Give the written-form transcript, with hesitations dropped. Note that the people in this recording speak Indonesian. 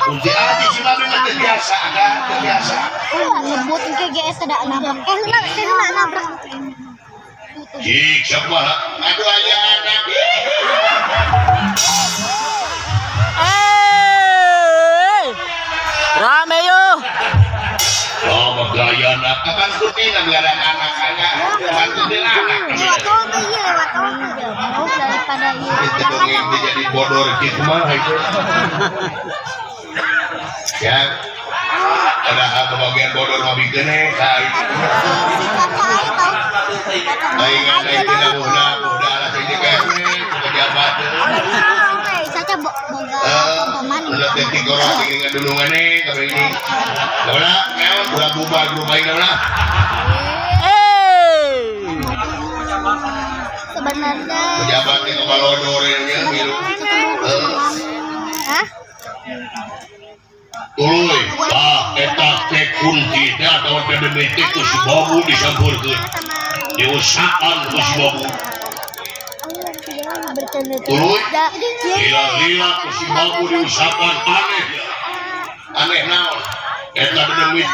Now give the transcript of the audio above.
kunci aja si mami mah biasa kan biasa Ngebut ke GS tidak nabrak. Kena nabrak. cik siapa aduh aja anak Rame yo. oh bergaya anak kapan kuning negara anak-anak kapan kuning anak Lewat tol ke iya, lewat tol ke jauh daripada iya. itu dong yang jadi bodor gitu mah itu ya ada kebagian bodor mah bikin saya Si kakak aja tau. Taingan dari tidak mudah lah ini kayak pejabat. Saja boga pemain. Udah teknik orang ini ngedulungan nih kalau ini. Lah, memang udah bubar rumah ini lah. Sebenarnya Pejabat yang kepala dorenya biru. Hah? Tuluy, eta teh kunci teh atau PBBT ku si Babu disampurkeun. Diusahakan ku si Babu. Tuluy, lila ku si Babu diusahakan aneh. Aneh naon? Eta PBBT